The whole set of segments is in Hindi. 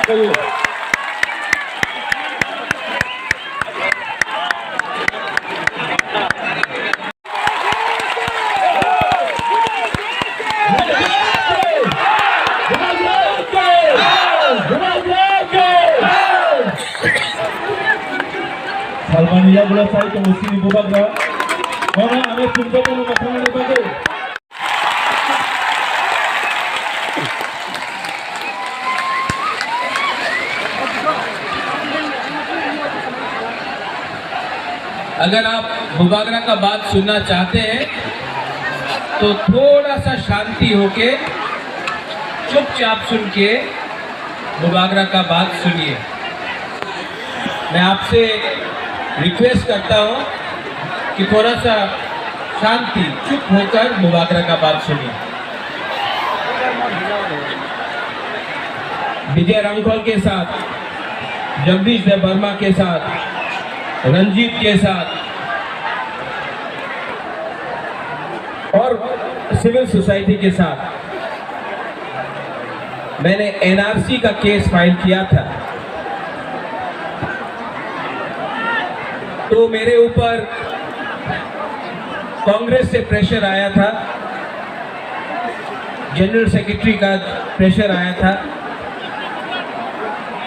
कहिए। Salmania bola saya ke musim ini Bubagra. Mana ame tunjuk kono masalah ni bagai. अगर आप बुबागरा का बात सुनना चाहते हैं तो थोड़ा सा शांति होके चुपचाप सुन के बुबागरा का बात सुनिए। मैं आपसे रिक्वेस्ट करता हूँ कि थोड़ा सा शांति चुप होकर बुबागरा का बात सुनिए। विजय रामखोल के साथ, जगदीश देव वर्मा के साथ, रंजीत के साथ और सिविल सोसाइटी के साथ मैंने एनआरसी का केस फाइल किया था। तो मेरे ऊपर कांग्रेस से प्रेशर आया था, जनरल सेक्रेटरी का प्रेशर आया था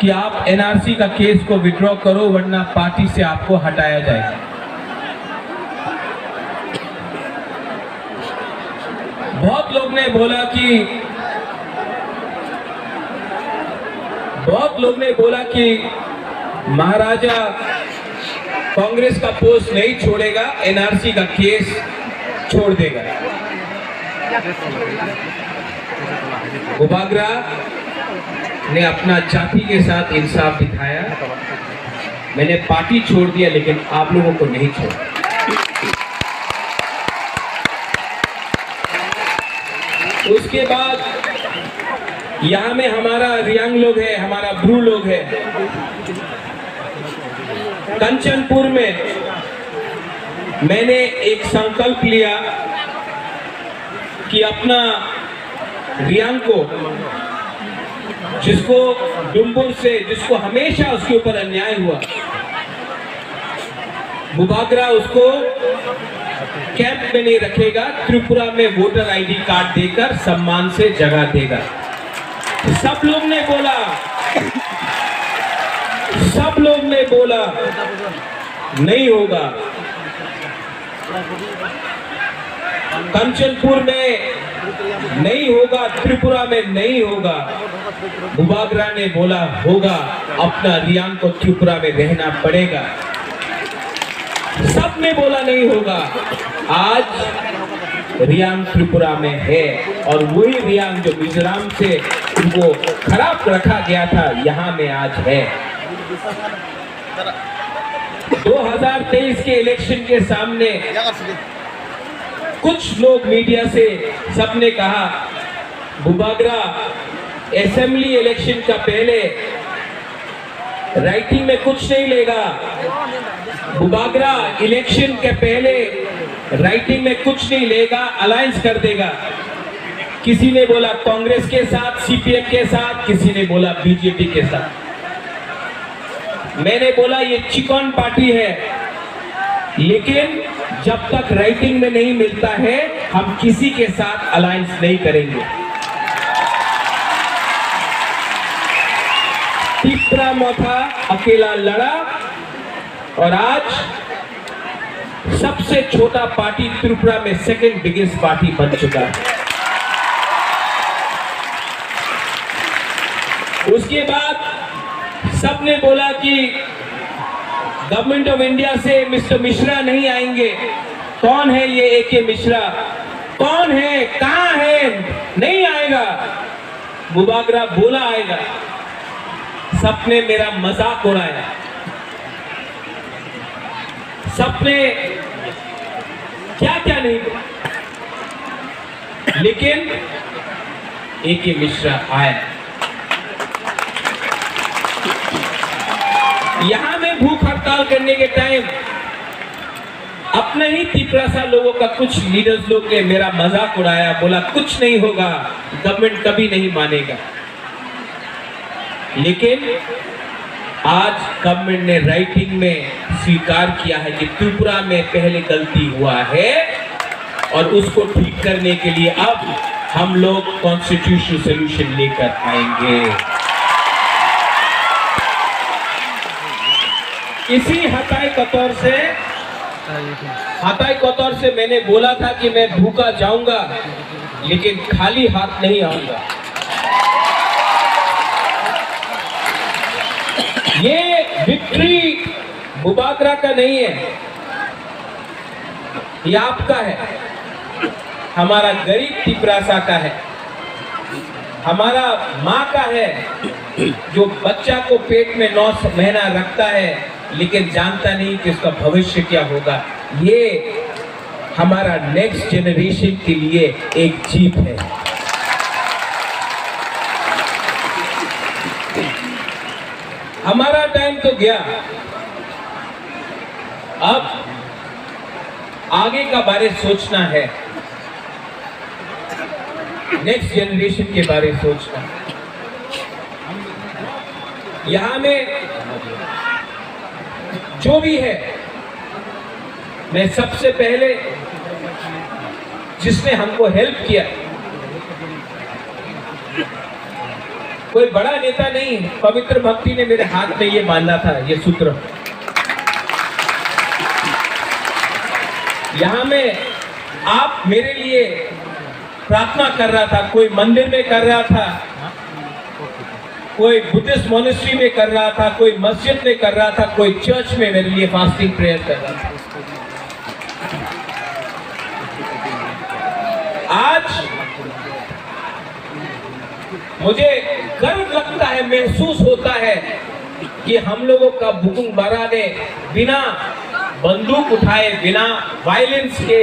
कि आप एनआरसी का केस को विड्रॉ करो वरना पार्टी से आपको हटाया जाएगा। बहुत लोग ने बोला कि महाराजा कांग्रेस का पोस्ट नहीं छोड़ेगा, एनआरसी का केस छोड़ देगा। बुबागरा ने अपना जाति के साथ इंसाफ दिखाया। मैंने पार्टी छोड़ दिया लेकिन आप लोगों को नहीं छोड़ा। उसके बाद यहाँ में हमारा रियांग लोग है, हमारा ब्रू लोग है। कंचनपुर में मैंने एक संकल्प लिया कि अपना रियांग को, जिसको डुम्बुर से, जिसको हमेशा उसके ऊपर अन्याय हुआ, बुबागरा उसको कैंप में नहीं रखेगा, त्रिपुरा में वोटर आईडी कार्ड देकर सम्मान से जगह देगा। सब लोग ने बोला नहीं होगा। कंचनपुर में नहीं होगा, त्रिपुरा में नहीं होगा। बुबागरा ने बोला होगा, अपना रियांग को त्रिपुरा में रहना पड़ेगा। सब ने बोला नहीं होगा। आज रियांग त्रिपुरा में है और वही रियांग जो मिजोरम से उनको खराब रखा गया था, यहाँ में आज है। 2023 के इलेक्शन के सामने कुछ लोग मीडिया से सबने कहा बुबागरा असेंबली इलेक्शन का पहले राइटिंग में कुछ नहीं लेगा, बुबागरा इलेक्शन के पहले राइटिंग में कुछ नहीं लेगा, अलायंस कर देगा। किसी ने बोला कांग्रेस के साथ, सीपीएम के साथ, किसी ने बोला बीजेपी के साथ। मैंने बोला ये चिकन पार्टी है, लेकिन जब तक राइटिंग में नहीं मिलता है हम किसी के साथ अलायंस नहीं करेंगे। तीसरा मौका अकेला लड़ा और आज सबसे छोटा पार्टी त्रिपुरा में सेकंड बिगेस्ट पार्टी बन चुका है। उसके बाद सबने बोला कि गवर्नमेंट ऑफ इंडिया से मिस्टर मिश्रा नहीं आएंगे। कौन है ये एके मिश्रा? कौन है? कहां है? नहीं आएगा। बुबागरा बोला आएगा। सबने मेरा मजाक उड़ाया, सबने क्या क्या नहीं, लेकिन एके मिश्रा आया। यहां में भूख हड़ताल करने के टाइम अपने ही तिपरासा लोगों का कुछ लीडर्स लोग ने मेरा मजाक उड़ाया, बोला कुछ नहीं होगा, गवर्नमेंट कभी नहीं मानेगा। लेकिन आज गवर्नमेंट ने राइटिंग में स्वीकार किया है कि त्रिपुरा में पहले गलती हुआ है और उसको ठीक करने के लिए अब हम लोग कॉन्स्टिट्यूशनल सॉल्यूशन लेकर आएंगे। इसी हताई कतौर से मैंने बोला था कि मैं भूखा जाऊंगा लेकिन खाली हाथ नहीं आऊंगा। ये विक्ट्री बुबागरा का नहीं है, ये आपका है, हमारा गरीब तिपरासा का है, हमारा माँ का है जो बच्चा को पेट में 9 महीना रखता है लेकिन जानता नहीं कि उसका भविष्य क्या होगा। ये हमारा नेक्स्ट जनरेशन के लिए एक जीत है। हमारा टाइम तो गया, अब आगे का बारे सोचना है, नेक्स्ट जनरेशन के बारे सोचना। यहां में जो भी है, मैं सबसे पहले जिसने हमको हेल्प किया, कोई बड़ा नेता नहीं, पवित्र भक्ति ने मेरे हाथ में ये बांधा था, ये सूत्र। यहां में आप मेरे लिए प्रार्थना कर रहा था, कोई मंदिर में कर रहा था, कोई बुद्धिस्ट मॉनेस्ट्री में कर रहा था, कोई मस्जिद में कर रहा था, कोई चर्च में मेरे लिए फास्टिंग प्रेयर कर रहा था। आज मुझे गर्व लगता है, महसूस होता है कि हम लोगों का बुकुंबारा ने बिना बंदूक उठाए, बिना वायलेंस के,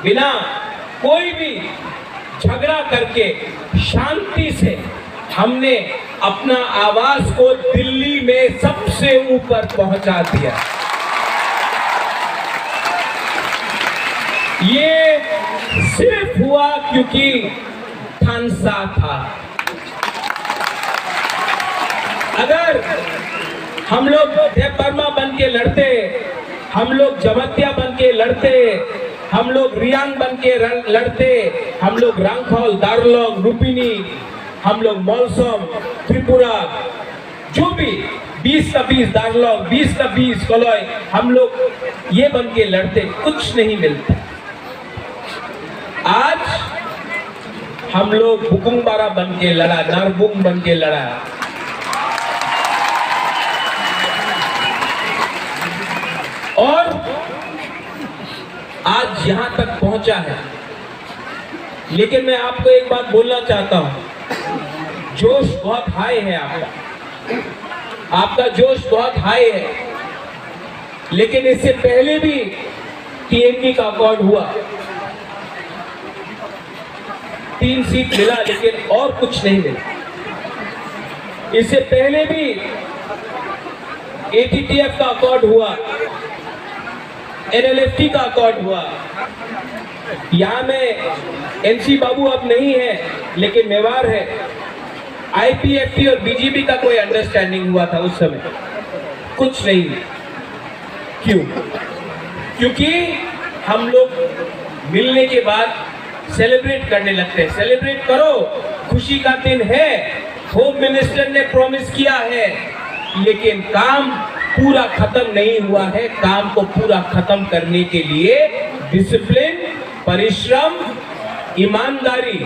बिना कोई भी झगड़ा करके शांति से हमने अपना आवाज को दिल्ली में सबसे ऊपर पहुंचा दिया। ये सिर्फ हुआ क्योंकि थानसा था। अगर हम लोग देवबर्मा बन के लड़ते, हम लोग जमतिया बन के लड़ते, हम लोग रियांग बन के लड़ते, हम लोग रांखौल, दार्लोंग, लुम्बिनी, हम लोग मौलसम, त्रिपुरा, जो भी 20 का 20 दार्लोंग, 20 का 20 कलोई, हम लोग ये बन के लड़ते, कुछ नहीं मिलता। आज हम लोग बुकुंबारा बन के लड़ा, नारबुंग बन के लड़ा। और आज यहां तक पहुंचा है। लेकिन मैं आपको एक बात बोलना चाहता हूं, जोश बहुत हाई है आपका जोश बहुत हाई है। लेकिन इससे पहले भी टीएमसी का अकॉर्ड हुआ, 3 सीट मिला लेकिन और कुछ नहीं मिला। इससे पहले भी एटीटीएफ का अकॉर्ड हुआ, एनएलएफटी का अकॉर्ड हुआ। यहां में एनसी बाबू अब नहीं है लेकिन मेवाड़ है। आईपीएफटी और बीजेपी का कोई अंडरस्टैंडिंग हुआ था उस समय, कुछ नहीं। क्यों? क्योंकि हम लोग मिलने के बाद सेलिब्रेट करने लगते हैं। सेलिब्रेट करो, खुशी का दिन है, होम मिनिस्टर ने प्रॉमिस किया है, लेकिन काम पूरा खत्म नहीं हुआ है। काम को पूरा खत्म करने के लिए डिसिप्लिन, परिश्रम, ईमानदारी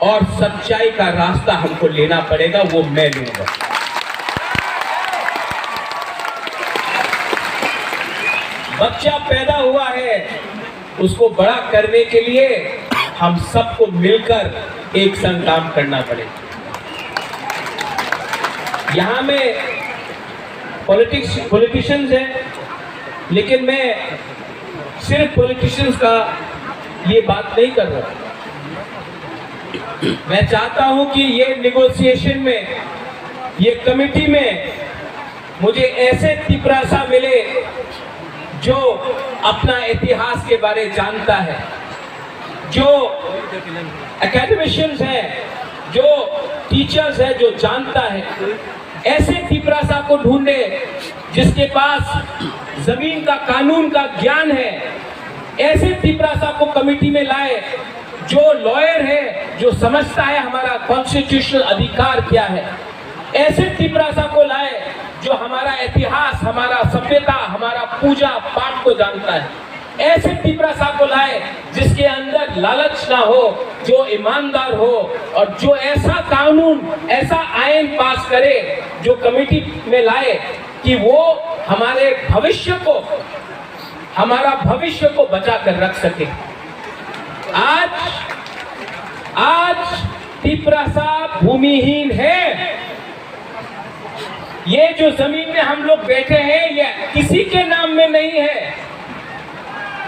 और सच्चाई का रास्ता हमको लेना पड़ेगा, वो मैं लूंगा। बच्चा पैदा हुआ है, उसको बड़ा करने के लिए हम सबको मिलकर एक संग काम करना पड़ेगा। यहां में पॉलिटिशियंस हैं, लेकिन मैं सिर्फ पॉलिटिशियंस का ये बात नहीं कर रहा। मैं चाहता हूं कि ये नेगोशिएशन में, ये कमिटी में मुझे ऐसे तिपरासा मिले जो अपना इतिहास के बारे जानता है, जो एकेडमिशियंस हैं, जो टीचर्स है जो जानता है, ऐसे तिपरासा को ढूंढे जिसके पास जमीन का कानून का ज्ञान है, ऐसे तिपरासा को कमेटी में लाए जो लॉयर है, जो समझता है हमारा कॉन्स्टिट्यूशनल अधिकार क्या है। ऐसे तिपरासा को लाए जो हमारा इतिहास, हमारा सभ्यता, हमारा पूजा पाठ को जानता है। ऐसे तिपरासा को लाए जिसके अंदर लालच ना हो, जो ईमानदार हो और जो ऐसा कानून, ऐसा आयन पास करे जो कमेटी में लाए कि वो हमारे भविष्य को, हमारा भविष्य को बचा कर रख सके। आज तिपरासा भूमिहीन है। ये जो जमीन में हम लोग बैठे हैं ये किसी के नाम में नहीं है।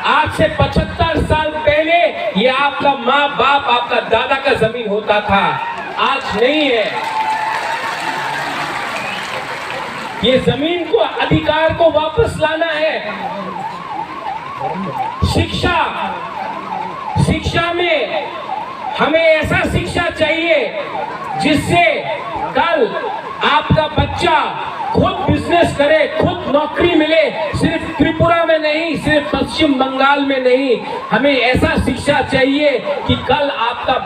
आज से 75 साल पहले ये आपका माँ बाप, आपका दादा का जमीन होता था, आज नहीं है। ये जमीन को, अधिकार को वापस लाना है। शिक्षा में हमें ऐसा शिक्षा चाहिए जिससे कल आपका बच्चा खुद बिजनेस करे, खुद नौकरी मिले, सिर्फ त्रिपुरा में नहीं, सिर्फ पश्चिम बंगाल में नहीं। हमें ऐसा शिक्षा चाहिए कि कल आपका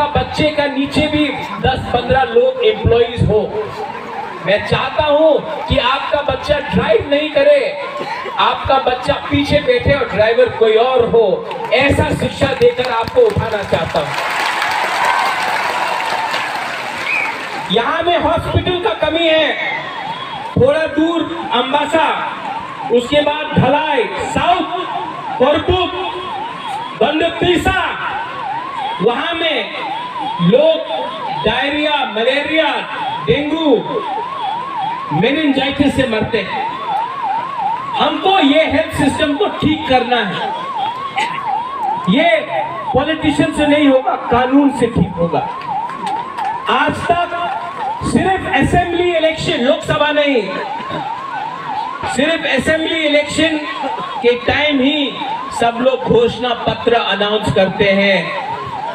बच्चे का नीचे भी 10-15 लोग एम्प्लॉइज हो। मैं चाहता हूं कि आपका बच्चा ड्राइव नहीं करे, आपका बच्चा पीछे बैठे और ड्राइवर कोई और हो। ऐसा शिक्षा देकर आपको उठाना चाहता हूं। यहाँ में हॉस्पिटल का कमी है, थोड़ा दूर अंबासा, उसके बाद ढलाई, साउथ कोरपुक, बंदतीसा, वहां में लोग डायरिया, मलेरिया, डेंगू, मेनिंजाइटिस से मरते हैं। हमको ये हेल्थ सिस्टम को ठीक करना है। ये पॉलिटिशियन से नहीं होगा, कानून से ठीक होगा। आज तक सिर्फ असेंबली इलेक्शन, लोकसभा नहीं, सिर्फ असेंबली इलेक्शन के टाइम ही सब लोग घोषणा पत्र अनाउंस करते हैं।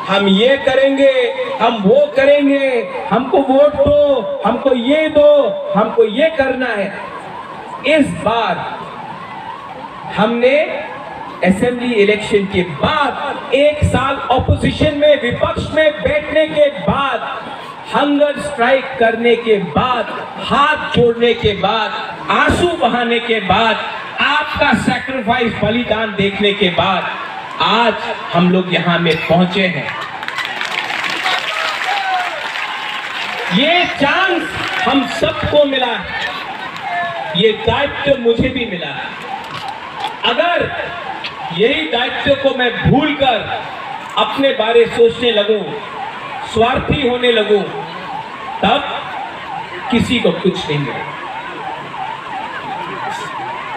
हम ये करेंगे, हम वो करेंगे, हमको वोट दो, हमको ये दो, हमको ये करना है। इस बार हमने असेंबली इलेक्शन के बाद, एक साल ऑपोजिशन में, विपक्ष में बैठने के बाद, हंगर स्ट्राइक करने के बाद, हाथ जोड़ने के बाद, आंसू बहाने के बाद, आपका सैक्रिफाइस, बलिदान देखने के बाद आज हम लोग यहां में पहुंचे हैं। ये चांस हम सबको मिला है, ये दायित्व मुझे भी मिला है। अगर यही दायित्व को मैं भूलकर अपने बारे सोचने लगूं, स्वार्थी होने लगूं, तब किसी को कुछ नहीं मिलेगा।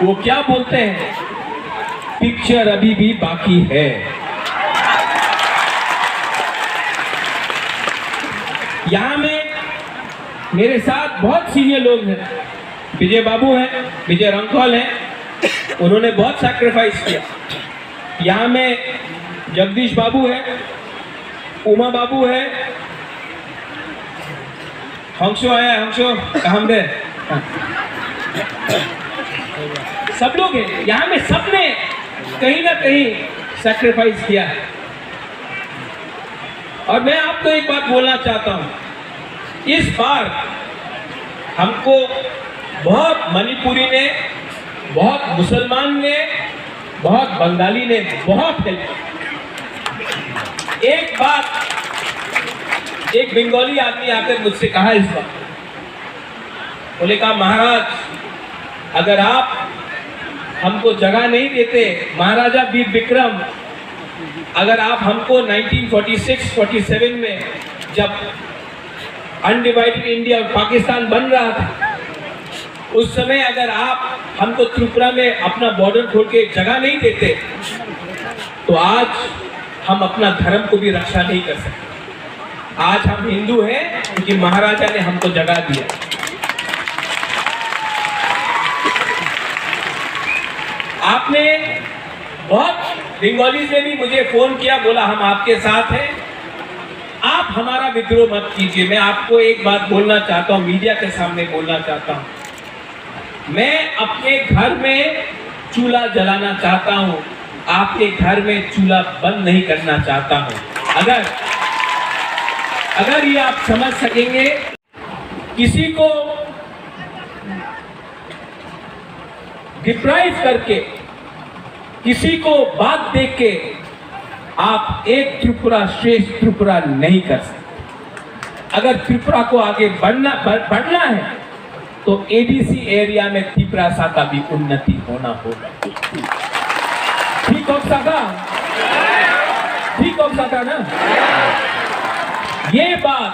वो क्या बोलते हैं, पिक्चर अभी भी बाकी है। यहां में मेरे साथ बहुत सीनियर लोग हैं। विजय बाबू हैं, विजय रंगकौल हैं, उन्होंने बहुत सैक्रिफाइस किया। यहाँ में जगदीश बाबू है, उमा बाबू है, हंसो आया, हंसो कहाँ दे, सब लोग हैं यहाँ में। सबने कहीं ना कहीं सैक्रिफाइस किया है। और मैं आपको एक बात बोलना चाहता हूँ, इस बार हमको बहुत मणिपुरी ने, बहुत मुसलमान ने, बहुत बंगाली ने बहुत हेल्प की। एक बात एक बंगाली आदमी आकर मुझसे कहा इस बार, बोले कहा महाराज अगर आप हमको जगह नहीं देते, महाराजा वीर विक्रम अगर आप हमको 1946-47 में जब अनडिवाइडेड इंडिया और पाकिस्तान बन रहा था, उस समय अगर आप हमको त्रिपुरा में अपना बॉर्डर खोल के जगह नहीं देते तो आज हम अपना धर्म को भी रक्षा नहीं कर सकते। आज हम हिंदू हैं क्योंकि महाराजा ने हमको जगह दिया। आपने बहुत बंगाली से भी मुझे फोन किया, बोला हम आपके साथ हैं। आप आप हमारा विद्रोह मत कीजिए। मैं आपको एक बात बोलना चाहता हूँ, मीडिया के सामने बोलना चाहता हूँ, मैं अपने घर में चूल्हा जलाना चाहता हूँ, आपके घर में चूल्हा बंद नहीं करना चाहता हूँ। अगर ये आप समझ सकेंगे, किसी को डिप्राइव करके, किसी को बात देख के आप एक त्रिपुरा श्रेष्ठ त्रिपुरा नहीं कर सकते। अगर त्रिपुरा को आगे बढ़ना है तो एडीसी एरिया में त्रिपुरा का भी उन्नति होना होगा। ठीक हो सका ना? ये बात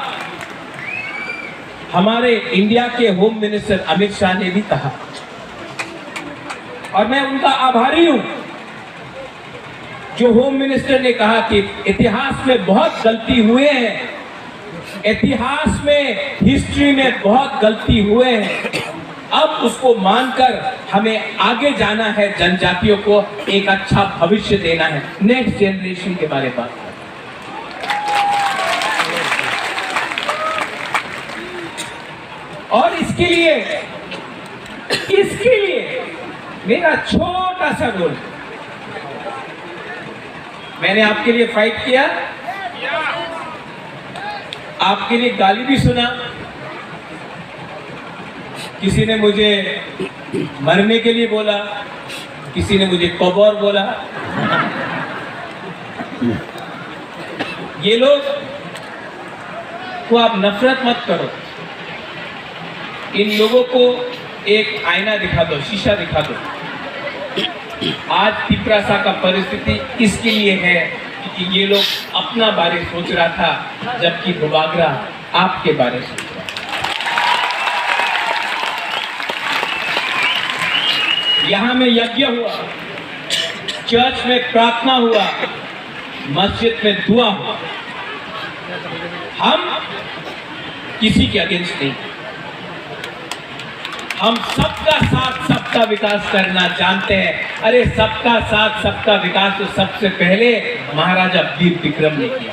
हमारे इंडिया के होम मिनिस्टर अमित शाह ने भी कहा और मैं उनका आभारी हूं, जो होम मिनिस्टर ने कहा कि इतिहास में बहुत गलती हुए हैं, इतिहास में, हिस्ट्री में बहुत गलती हुए हैं, अब उसको मानकर हमें आगे जाना है, जनजातियों को एक अच्छा भविष्य देना है, नेक्स्ट जनरेशन के बारे में बात। और इसके लिए मेरा छोटा सा रोल, मैंने आपके लिए फाइट किया, आपके लिए गाली भी सुना, किसी ने मुझे मरने के लिए बोला, किसी ने मुझे कौबोर बोला। ये लोग को आप नफरत मत करो, इन लोगों को एक आईना दिखा दो, शीशा दिखा दो। आज त्रिपुरा का परिस्थिति इसके लिए है कि ये लोग अपना बारे सोच रहा था, जबकि बुबागरा आपके बारे सोच रहा था। यहाँ में यज्ञ हुआ, चर्च में प्रार्थना हुआ, मस्जिद में दुआ हुआ। हम किसी के अगेंस्ट नहीं, हम सबका साथ सबका विकास करना जानते हैं। अरे सबका साथ सबका विकास तो सबसे पहले महाराजा वीर विक्रम ने किया।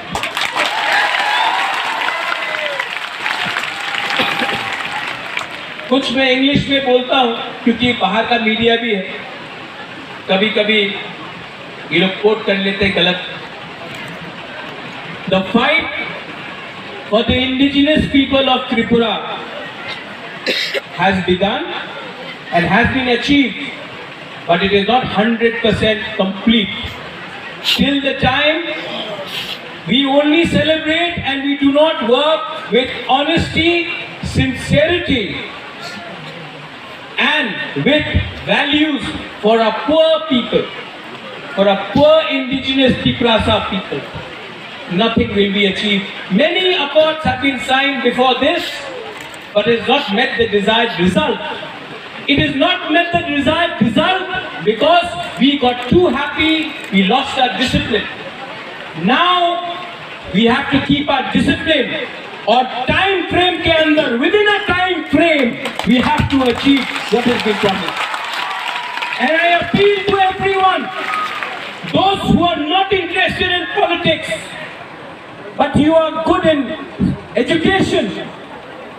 कुछ मैं इंग्लिश में बोलता हूं क्योंकि बाहर का मीडिया भी है, कभी कभी ये लोग कोट कर लेते हैं गलत। The fight for the indigenous people of Tripura has begun and has been achieved, but it is not 100% complete. Till the time we only celebrate and we do not work with honesty, sincerity and with values for our poor people, for our poor indigenous Tripura people, nothing will be achieved. Many accords have been signed before this, but it has not met the desired result. It has not met the desired result because we got too happy, we lost our discipline. Now we have to keep our discipline, और time frame के अंदर, within a time frame, we have to achieve what has been promised. And I appeal to everyone, those who are not interested in politics, but you are good in education,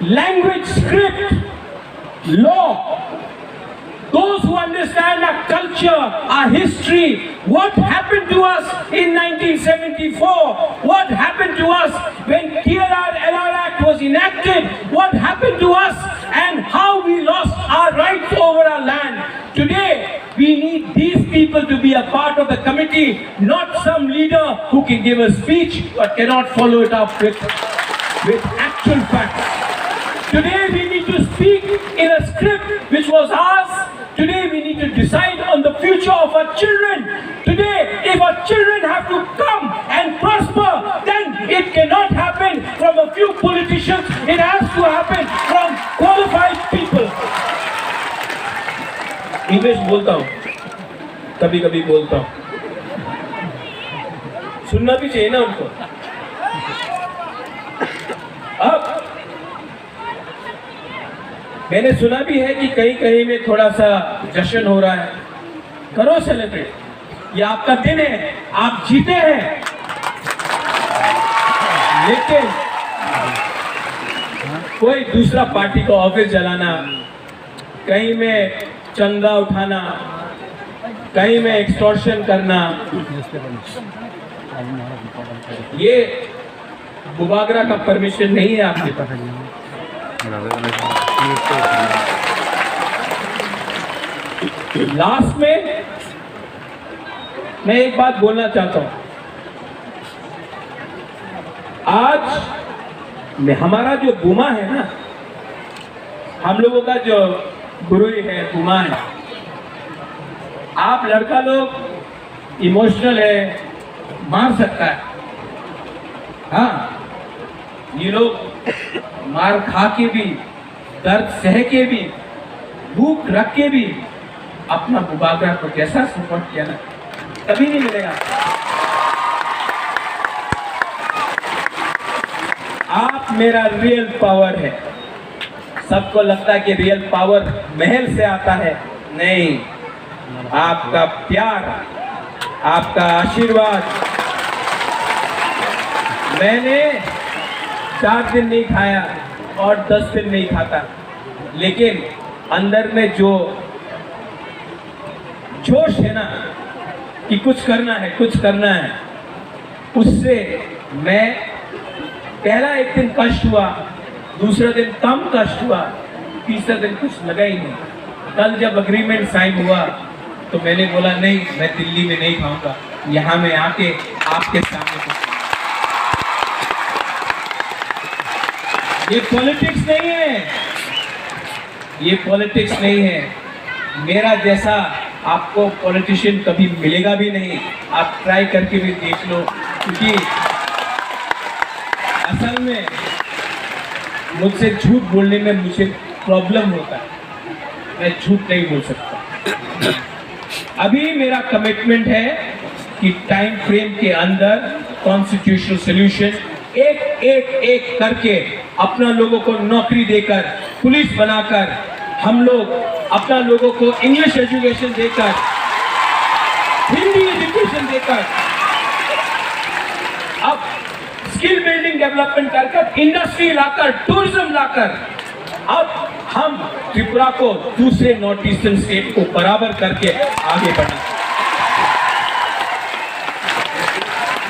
language, script, law, those who understand our culture, our history, what happened to us in 1974, what happened to us when TRR-LR Act was enacted, what happened to us and how we lost our rights over our land. Today, we need these people to be a part of the committee, not some leader who can give a speech but cannot follow it up with actual facts. Today we need to speak in a script which was ours. Today we need to decide on the future of our children. Today, if our children have to come and prosper, then it cannot happen from a few politicians. It has to happen from qualified people. English बोलता हूँ, कभी कभी बोलता हूँ, सुनना भी चाहिए ना उनको। अब मैंने सुना भी है कि कहीं कहीं में थोड़ा सा जश्न हो रहा है, करो सेलिब्रेट, ये आपका दिन है, आप जीते हैं, लेकिन कोई दूसरा पार्टी का ऑफिस जलाना, कहीं में चंदा उठाना, कहीं में एक्सटॉर्शन करना, ये बुबागरा का परमिशन नहीं है आपके पास। लास्ट में मैं एक बात बोलना चाहता हूं। आज में हमारा जो बुमा है ना, हम लोगों का जो गुरु है, बुमा है। आप लड़का लोग इमोशनल है, मार सकता है। हाँ, ये लोग मार खा के भी, दर्द सह के भी, भूख रख के भी अपना बुबागरा को जैसा सपोर्ट किया ना, कभी नहीं मिलेगा। आप मेरा रियल पावर है। सबको लगता है कि रियल पावर महल से आता है, नहीं, आपका प्यार, आपका आशीर्वाद। मैंने 4 दिन नहीं खाया और 10 दिन नहीं खाता, लेकिन अंदर में जो जोश है ना कि कुछ करना है, कुछ करना है, उससे मैं पहला एक दिन कष्ट हुआ, दूसरा दिन कम कष्ट हुआ, तीसरा दिन कुछ लगा ही नहीं। कल जब अग्रीमेंट साइन हुआ तो मैंने बोला नहीं, मैं दिल्ली में नहीं खाऊंगा, यहाँ में आके आपके सामने। ये पॉलिटिक्स नहीं है, ये पॉलिटिक्स नहीं है। मेरा जैसा आपको पॉलिटिशियन कभी मिलेगा भी नहीं। आप ट्राई करके भी देख लो, क्योंकि असल में मुझसे झूठ बोलने में मुझे प्रॉब्लम होता है, मैं झूठ नहीं बोल सकता। अभी मेरा कमिटमेंट है कि टाइम फ्रेम के अंदर कॉन्स्टिट्यूशनल सॉल्यूशन एक करके अपना लोगों को नौकरी देकर, पुलिस बनाकर, हम लोग अपना लोगों को इंग्लिश एजुकेशन देकर, हिंदी एजुकेशन देकर, अब स्किल बिल्डिंग डेवलपमेंट कर, इंडस्ट्री लाकर, टूरिज्म लाकर, अब हम त्रिपुरा को दूसरे नॉर्थ ईस्टर्न स्टेट को बराबर करके आगे बढ़े।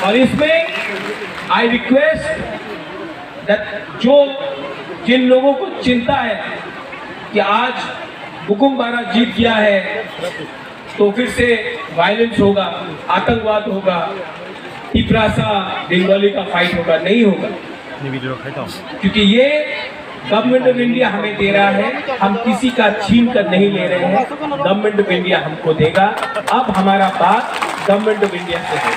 और इसमें आई रिक्वेस्ट दैट जिन लोगों को चिंता है कि आज हुकुमबारा जीत गया है तो फिर से वायलेंस होगा, आतंकवाद होगा, तिपरासा बंगाली का फाइट होगा, नहीं होगा। क्योंकि ये गवर्नमेंट ऑफ इंडिया हमें दे रहा है, हम किसी का छीन कर नहीं ले रहे हैं। गवर्नमेंट ऑफ इंडिया हमको देगा। अब हमारा बात गवर्नमेंट ऑफ इंडिया से है।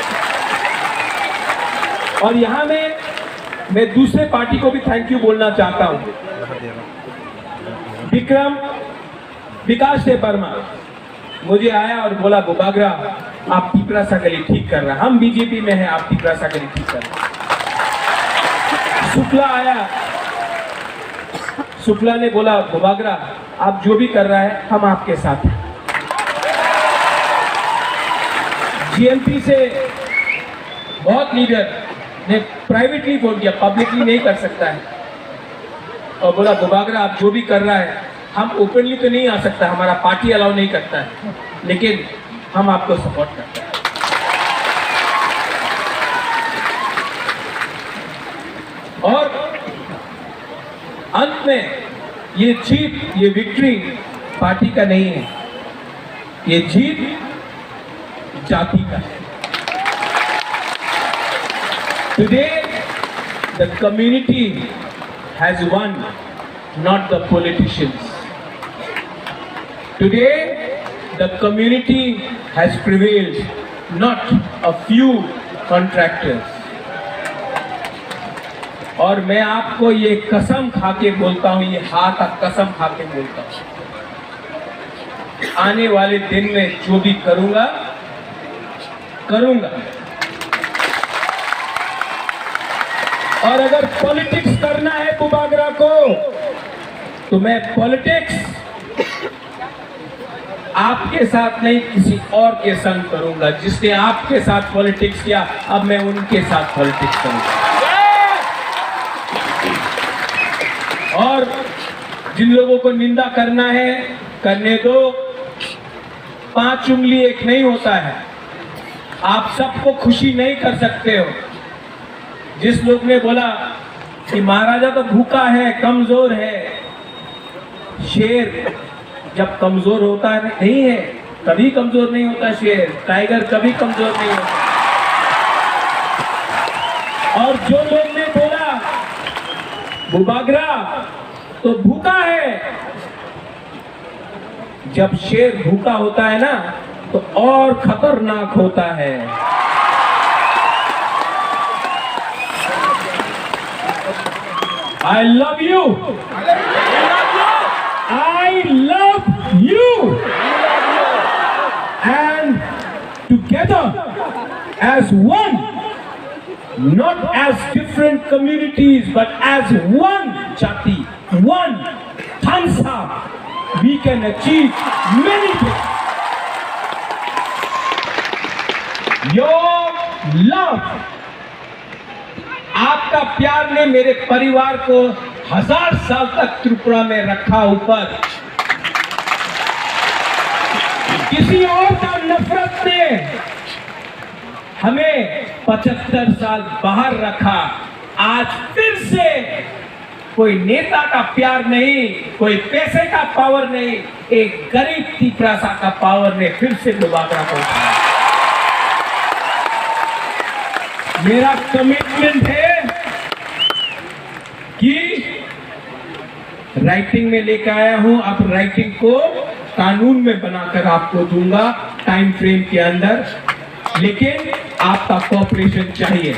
और यहाँ में मैं दूसरे पार्टी को भी थैंक यू बोलना चाहता हूँ। विकास से वर्मा मुझे आया और बोला, बुबागरा आप तिपरासा गली ठीक कर रहे हैं, हम बीजेपी में हैं, आप तिपरासा गली ठीक कर रहे हैं। शुक्ला आया, शुक्ला ने बोला, बुबागरा आप जो भी कर रहा है हम आपके साथ हैं। जीएमपी से बहुत लीडर ने प्राइवेटली फोन किया, पब्लिकली नहीं कर सकता है, और बोला बुबागरा आप जो भी कर रहा है, हम ओपनली तो नहीं आ सकता, हमारा पार्टी अलाउ नहीं करता है, लेकिन हम आपको सपोर्ट करते हैं। और अंत में ये जीत, ये विक्ट्री पार्टी का नहीं है, ये जीत जाति का है। Today the community has won, not the politicians. Today the community has prevailed, not a few contractors. और मैं आपको ये कसम खा के बोलता हूँ, ये हाथ का कसम खा के बोलता हूँ, आने वाले दिन में जो भी करूंगा और अगर पॉलिटिक्स करना है बुबागरा को, तो मैं पॉलिटिक्स आपके साथ नहीं, किसी और के संग करूंगा। जिसने आपके साथ पॉलिटिक्स किया, अब मैं उनके साथ पॉलिटिक्स करूंगा। और जिन लोगों को निंदा करना है करने दो, 5 उंगली एक नहीं होता है। आप सबको खुशी नहीं कर सकते हो। जिस लोग ने बोला कि महाराजा तो भूखा है, कमजोर है, शेर जब कमजोर होता है नहीं है, कभी कमजोर नहीं होता शेर, टाइगर कभी कमजोर नहीं होता। और जो लोग ने बोला बुबागरा तो भूखा है, जब शेर भूखा होता है ना तो और खतरनाक होता है। I love you. I love you. And together as one, not as different communities, but as one Jati, one Tansa, we can achieve many things. Your love, आपका प्यार ने मेरे परिवार को 1000 साल तक त्रिपुरा में रखा ऊपर। किसी और का नफरत ने हमें 75 साल बाहर रखा। आज फिर से कोई नेता का प्यार नहीं, कोई पैसे का पावर नहीं, एक गरीब त्रिपुरा का पावर ने फिर से बुबागरा को उठाया। मेरा कमिटमेंट है कि राइटिंग में लेकर आया हूं, अब राइटिंग को कानून में बनाकर आपको दूंगा टाइम फ्रेम के अंदर, लेकिन आपका कोऑपरेशन चाहिए।